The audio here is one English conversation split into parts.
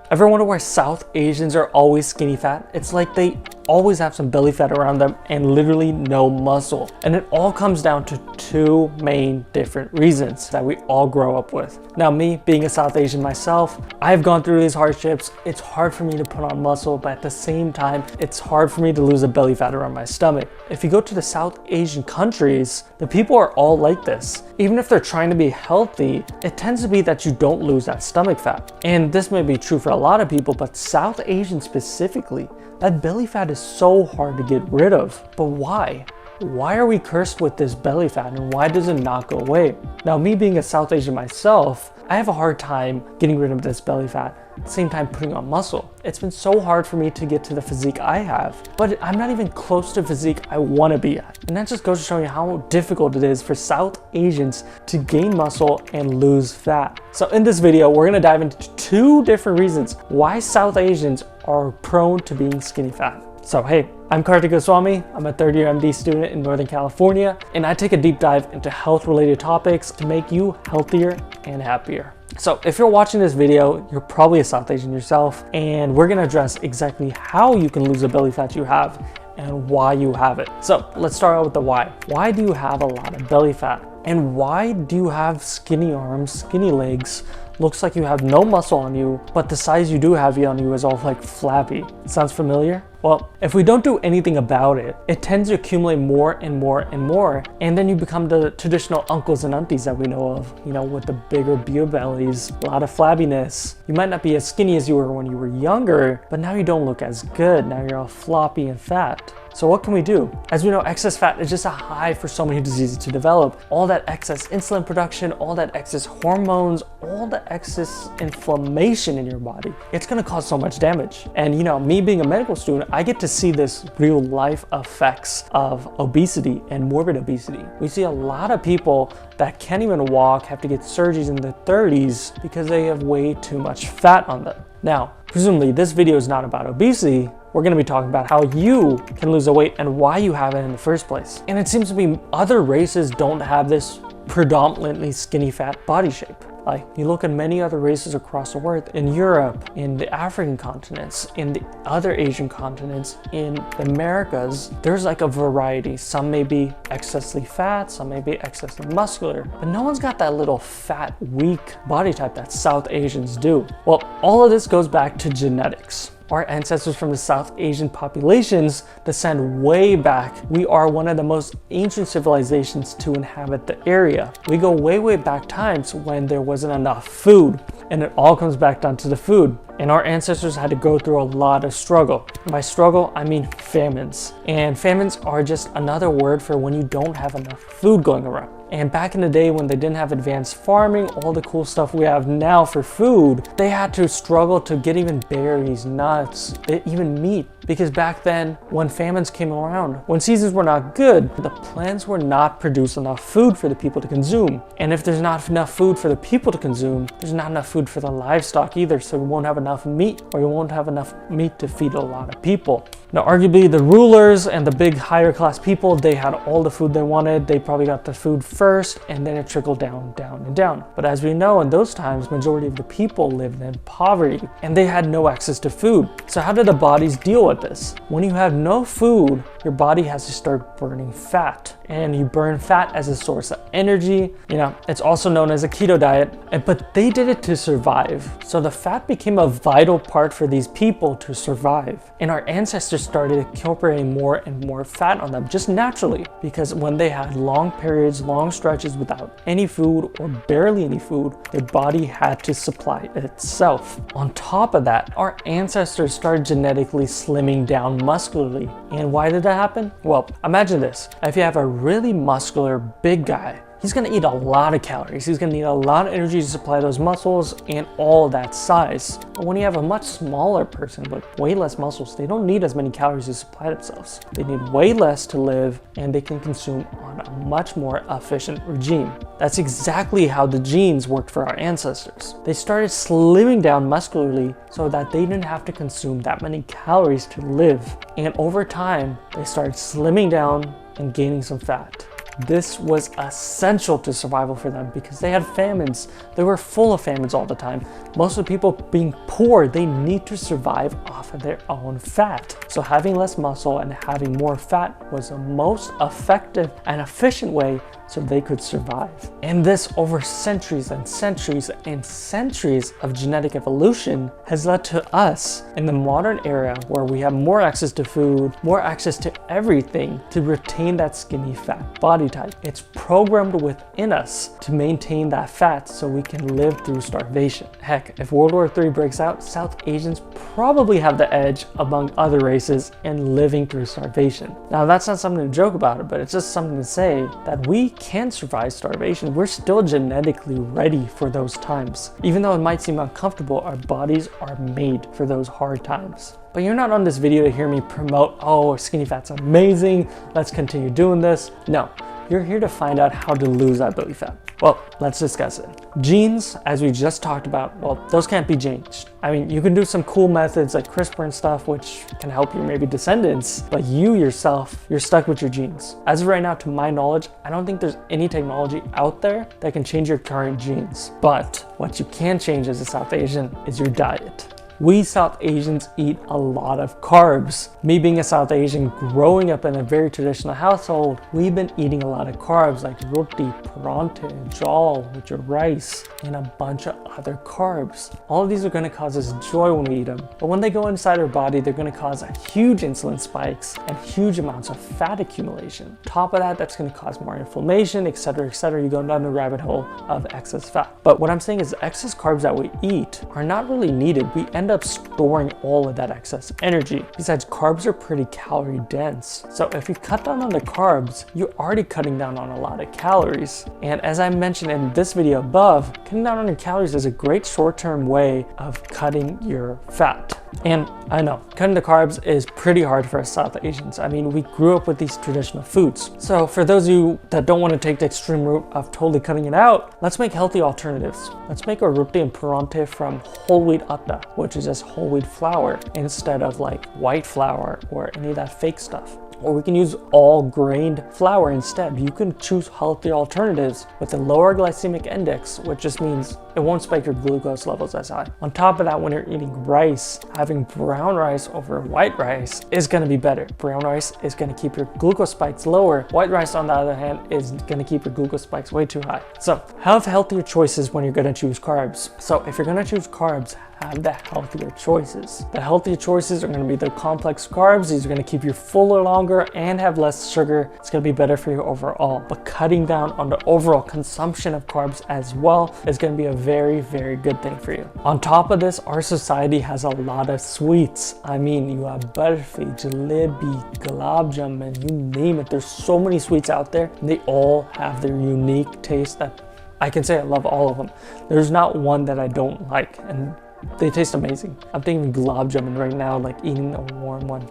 Ever wonder why South Asians are always skinny fat? It's like they always have some belly fat around them and literally no muscle. And it all comes down to two main different reasons that we all grow up with. Now, me being a South Asian myself, I've gone through these hardships. It's hard for me to put on muscle, but at the same time, it's hard for me to lose the belly fat around my stomach. If you go to the South Asian countries, the people are all like this. Even if they're trying to be healthy, it tends to be that you don't lose that stomach fat. And this may be true for a lot of people, but South Asians specifically, that belly fat is so hard to get rid of. But why? Why are we cursed with this belly fat and why does it not go away? Now, me being a South Asian myself, I have a hard time getting rid of this belly fat, at the same time putting on muscle. It's been so hard for me to get to the physique I have, but I'm not even close to physique I want to be at. And that just goes to show you how difficult it is for South Asians to gain muscle and lose fat. So in this video, we're going to dive into two different reasons why South Asians are prone to being skinny fat. So hey, I'm Kartik. I'm a third-year MD student in Northern California, and I take a deep dive into health-related topics to make you healthier and happier. So if you're watching this video, you're probably a South Asian yourself, and we're gonna address exactly how you can lose the belly fat you have and why you have it. So let's start out with the why. Why do you have a lot of belly fat? And why do you have skinny arms, skinny legs? Looks like you have no muscle on you, but the size you do have on you is all like flabby. Sounds familiar? Well, if we don't do anything about it, it tends to accumulate more and more and more. And then you become the traditional uncles and aunties that we know of, with the bigger beer bellies, a lot of flabbiness. You might not be as skinny as you were when you were younger, but now you don't look as good. Now you're all floppy and fat. So what can we do? As we know, excess fat is just a hive for so many diseases to develop. All that excess insulin production, all that excess hormones, all the excess inflammation in your body, it's gonna cause so much damage. And me being a medical student, I get to see this real life effects of obesity and morbid obesity. We see a lot of people that can't even walk, have to get surgeries in their 30s because they have way too much fat on them. Now, presumably this video is not about obesity. We're going to be talking about how you can lose the weight and why you have it in the first place. And it seems to be other races don't have this predominantly skinny fat body shape. Like you look at many other races across the world, in Europe, in the African continents, in the other Asian continents, in the Americas, there's like a variety. Some may be excessively fat, some may be excessively muscular, but no one's got that little fat, weak body type that South Asians do. Well, all of this goes back to genetics. Our ancestors from the South Asian populations descend way back. We are one of the most ancient civilizations to inhabit the area. We go way, way back times when there wasn't enough food, and it all comes back down to the food. And our ancestors had to go through a lot of struggle. By struggle, I mean famines. And famines are just another word for when you don't have enough food going around. And back in the day when they didn't have advanced farming, all the cool stuff we have now for food, they had to struggle to get even berries, nuts, even meat. Because back then, when famines came around, when seasons were not good, the plants were not producing enough food for the people to consume. And if there's not enough food for the people to consume, there's not enough food for the livestock either, so you won't have enough meat, or you won't have enough meat to feed a lot of people. Now, arguably the rulers and the big higher class people, they had all the food they wanted. They probably got the food first, and then it trickled down, down, and down. But as we know, in those times, majority of the people lived in poverty, and they had no access to food. So how did the bodies deal with this? When you have no food, your body has to start burning fat, and you burn fat as a source of energy. It's also known as a keto diet, but they did it to survive. So the fat became a vital part for these people to survive. And our ancestors started incorporating more and more fat on them just naturally, because when they had long periods, long stretches without any food or barely any food, their body had to supply itself. On top of that, our ancestors started genetically slimming down muscularly. And why did that happen? Well, imagine this. If you have a really muscular big guy, he's gonna eat a lot of calories. He's gonna need a lot of energy to supply those muscles and all that size. But when you have a much smaller person with way less muscles, they don't need as many calories to supply themselves. They need way less to live, and they can consume on a much more efficient regime. That's exactly how the genes worked for our ancestors. They started slimming down muscularly so that they didn't have to consume that many calories to live. And over time, they started slimming down and gaining some fat. This was essential to survival for them because they had famines. They were full of famines all the time. Most of the people being poor, they need to survive off of their own fat. So having less muscle and having more fat was the most effective and efficient way so they could survive. And this, over centuries and centuries and centuries of genetic evolution, has led to us in the modern era where we have more access to food, more access to everything, to retain that skinny fat body type. It's programmed within us to maintain that fat so we can live through starvation. Heck, if World War III breaks out, South Asians probably have the edge among other races in living through starvation. Now, that's not something to joke about, but it's just something to say that we can survive starvation. We're still genetically ready for those times. Even though it might seem uncomfortable, our bodies are made for those hard times. But you're not on this video to hear me promote, oh, skinny fat's amazing, let's continue doing this. No, you're here to find out how to lose that belly fat. Well, let's discuss it. Genes, as we just talked about, well, those can't be changed. I mean, you can do some cool methods like CRISPR and stuff, which can help your maybe descendants, but you yourself, you're stuck with your genes. As of right now, to my knowledge, I don't think there's any technology out there that can change your current genes. But what you can change as a South Asian is your diet. We South Asians eat a lot of carbs. Me being a South Asian, growing up in a very traditional household, we've been eating a lot of carbs like roti, parante, jal, which are rice, and a bunch of other carbs. All of these are going to cause us joy when we eat them, but when they go inside our body, they're going to cause huge insulin spikes and huge amounts of fat accumulation. Top of that, that's going to cause more inflammation, etc., etc. You go down the rabbit hole of excess fat. But what I'm saying is the excess carbs that we eat are not really needed. We end up storing all of that excess energy. Besides, carbs are pretty calorie dense. So if you cut down on the carbs, you're already cutting down on a lot of calories. And as I mentioned in this video above, cutting down on your calories is a great short-term way of cutting your fat. And I know, cutting the carbs is pretty hard for us South Asians. I mean, we grew up with these traditional foods. So for those of you that don't want to take the extreme route of totally cutting it out, let's make healthy alternatives. Let's make a roti and parante from whole wheat atta, which is just whole wheat flour, instead of like white flour or any of that fake stuff. Or we can use all grained flour instead. You can choose healthy alternatives with a lower glycemic index, which just means it won't spike your glucose levels as high. On top of that, when you're eating rice, having brown rice over white rice is going to be better. Brown rice is going to keep your glucose spikes lower. White rice, on the other hand, is going to keep your glucose spikes way too high. So have healthier choices when you're going to choose carbs. So if you're going to choose carbs, have the healthier choices. The healthier choices are going to be the complex carbs. These are going to keep you fuller longer and have less sugar. It's going to be better for you overall. But cutting down on the overall consumption of carbs as well is going to be a very, very good thing for you. On top of this, our society has a lot of sweets. I mean, you have barfi, jalebi, gulab jamun, you name it. There's so many sweets out there, and they all have their unique taste that I can say I love all of them. There's not one that I don't like, and they taste amazing. I'm thinking gulab jamun right now, like eating a warm one.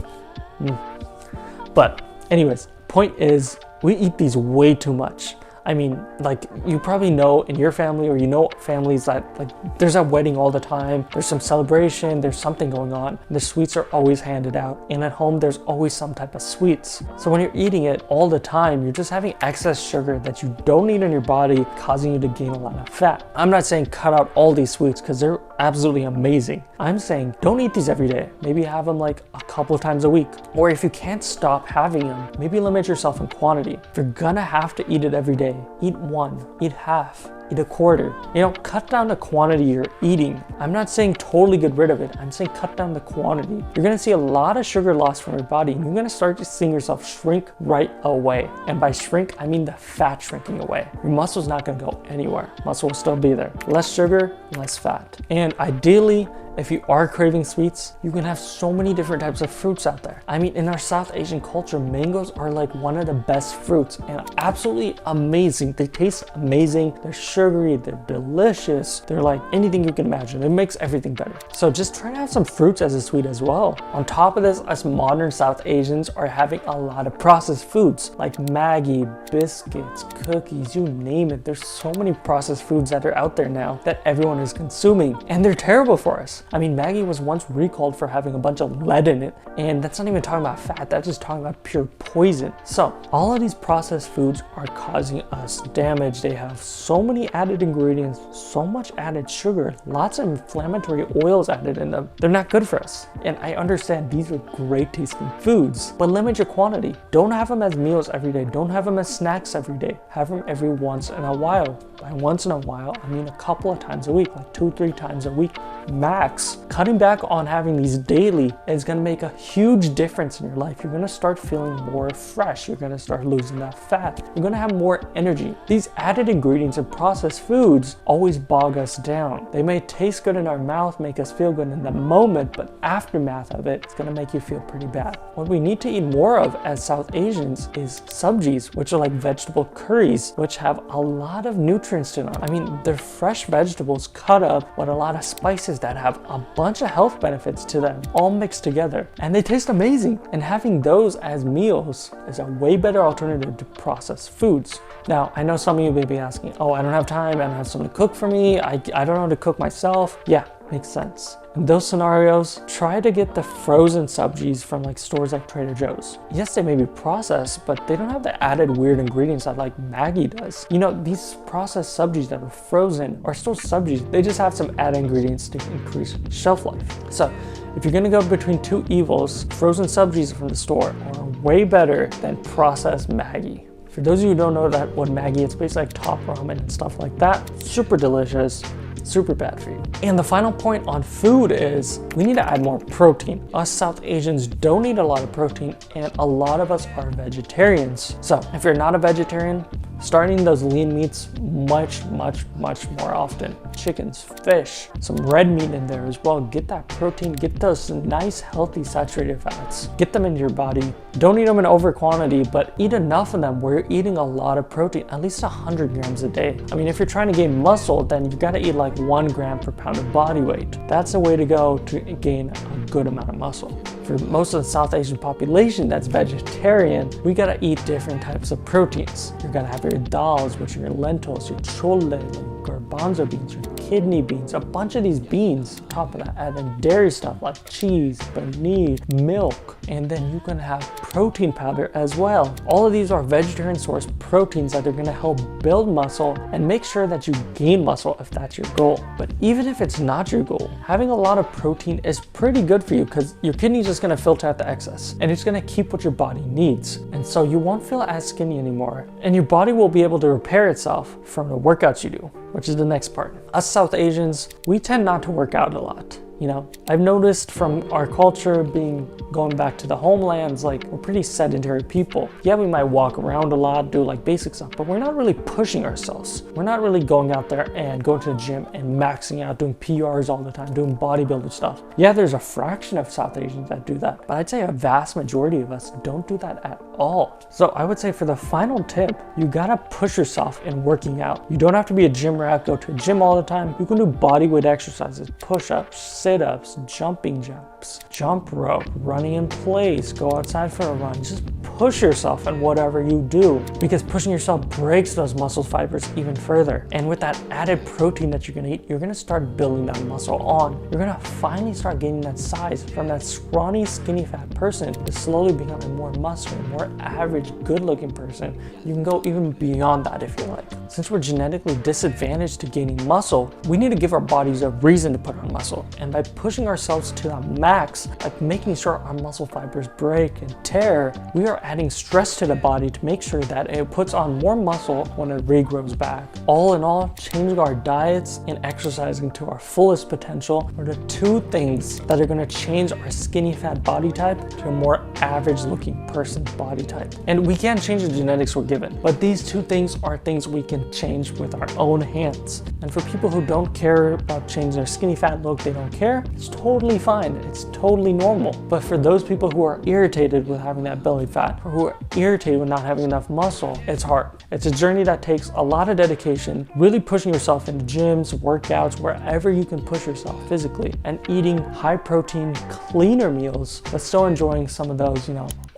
But anyways, point is, we eat these way too much. I mean, like, you probably know in your family, or you know families that, like, there's a wedding all the time, there's some celebration, there's something going on, and the sweets are always handed out. And at home, there's always some type of sweets. So when you're eating it all the time, you're just having excess sugar that you don't need in your body, causing you to gain a lot of fat. I'm not saying cut out all these sweets, because they're absolutely amazing. I'm saying don't eat these every day. Maybe have them like a couple times a week. Or if you can't stop having them, maybe limit yourself in quantity. If you're gonna have to eat it every day, eat one, eat half, eat a quarter. You know, cut down the quantity you're eating. I'm not saying totally get rid of it. I'm saying cut down the quantity. You're gonna see a lot of sugar loss from your body, and you're gonna start seeing yourself shrink right away. And by shrink, I mean the fat shrinking away. Your muscle's not gonna go anywhere. Muscle will still be there. Less sugar, less fat. And ideally, if you are craving sweets, you can have so many different types of fruits out there. I mean, in our South Asian culture, mangoes are like one of the best fruits and absolutely amazing. They taste amazing. They're sugary, they're delicious. They're like anything you can imagine. It makes everything better. So just try to have some fruits as a sweet as well. On top of this, us modern South Asians are having a lot of processed foods like Maggi, biscuits, cookies, you name it. There's so many processed foods that are out there now that everyone is consuming, and they're terrible for us. I mean, Maggi was once recalled for having a bunch of lead in it, and that's not even talking about fat, that's just talking about pure poison. So all of these processed foods are causing us damage. They have so many added ingredients, so much added sugar, lots of inflammatory oils added in them. They're not good for us. And I understand these are great tasting foods, but limit your quantity. Don't have them as meals every day. Don't have them as snacks every day. Have them every once in a while. By once in a while, I mean a couple of times a week, like 2-3 times a week max. Cutting back on having these daily is going to make a huge difference in your life. You're going to start feeling more fresh. You're going to start losing that fat. You're going to have more energy. These added ingredients in processed foods always bog us down. They may taste good in our mouth, make us feel good in the moment, but aftermath of it, it's going to make you feel pretty bad. What we need to eat more of as South Asians is sabjis, which are like vegetable curries, which have a lot of nutrients to them. I mean, they're fresh vegetables cut up with a lot of spices that have a bunch of health benefits to them, all mixed together, and they taste amazing. And having those as meals is a way better alternative to processed foods. Now, I know some of you may be asking, oh, I don't have time, I don't have someone to cook for me, I don't know how to cook myself. Yeah, makes sense. In those scenarios, try to get the frozen sabjis from like stores like Trader Joe's. Yes, they may be processed, but they don't have the added weird ingredients that like Maggi does. You know, these processed sabjis that are frozen are still sabjis. They just have some added ingredients to increase shelf life. So if you're gonna go between two evils, frozen sabjis from the store are way better than processed Maggi. For those of you who don't know what Maggi, it's basically like top ramen and stuff like that. Super delicious, super bad for you. And the final point on food is we need to add more protein. Us South Asians don't eat a lot of protein, and a lot of us are vegetarians. So if you're not a vegetarian, start eating those lean meats much more often. Chickens, fish, some red meat in there as well. Get that protein, get those nice healthy saturated fats. Get them into your body. Don't eat them in over quantity, but eat enough of them where you're eating a lot of protein, at least 100 grams a day. I mean, if you're trying to gain muscle, then you gotta eat like 1 gram per pound of body weight. That's the way to go to gain a good amount of muscle. For most of the South Asian population that's vegetarian, we gotta eat different types of proteins. You're gonna have your dals, which are your lentils, your chole, like garbanzo beans, your kidney beans, a bunch of these beans. On top of that, add in dairy stuff like cheese, paneer, milk, and then you can have protein powder as well. All of these are vegetarian source proteins that are gonna help build muscle and make sure that you gain muscle if that's your goal. But even if it's not your goal, having a lot of protein is pretty good for you because your kidney's just gonna filter out the excess and it's gonna keep what your body needs. And so you won't feel as skinny anymore, and your body will be able to repair itself from the workouts you do, which is the next part. Us South Asians, we tend not to work out a lot. You know, I've noticed from our culture going back to the homelands, like we're pretty sedentary people. Yeah, we might walk around a lot, do like basic stuff, but we're not really pushing ourselves. We're not really going out there and going to the gym and maxing out, doing PRs all the time, doing bodybuilder stuff. Yeah, there's a fraction of South Asians that do that, but I'd say a vast majority of us don't do that at all. So I would say for the final tip, you gotta push yourself in working out. You don't have to be a gym rat, go to a gym all the time. You can do bodyweight exercises, push-ups, sit-ups, jumping jumps, jump rope, running in place, go outside for a run. Just push yourself in whatever you do, because pushing yourself breaks those muscle fibers even further. And with that added protein that you're gonna eat, you're gonna start building that muscle on. You're gonna finally start gaining that size from that scrawny, skinny fat person to slowly becoming more muscular, more average, good-looking person. You can go even beyond that if you like. Since we're genetically disadvantaged to gaining muscle, we need to give our bodies a reason to put on muscle. And by pushing ourselves to the max, like making sure our muscle fibers break and tear, we are adding stress to the body to make sure that it puts on more muscle when it regrows back. All in all, changing our diets and exercising to our fullest potential are the two things that are going to change our skinny fat body type to a more average looking person's body type. And we can't change the genetics we're given, but these two things are things we can change with our own hands. And for people who don't care about changing their skinny fat look, they don't care, it's totally fine. It's totally normal. But for those people who are irritated with having that belly fat, or who are irritated with not having enough muscle, it's hard. It's a journey that takes a lot of dedication, really pushing yourself into gyms, workouts, wherever you can push yourself physically, and eating high protein, cleaner meals, but still enjoying some of those,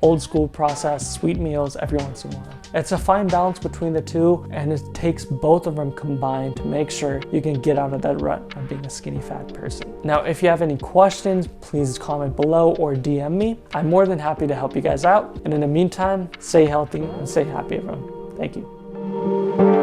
old school processed sweet meals every once in a while. It's a fine balance between the two, and it takes both of them combined to make sure you can get out of that rut of being a skinny fat person. Now, if you have any questions, please comment below or DM me. I'm more than happy to help you guys out. And in the meantime, stay healthy and stay happy, everyone. Thank you.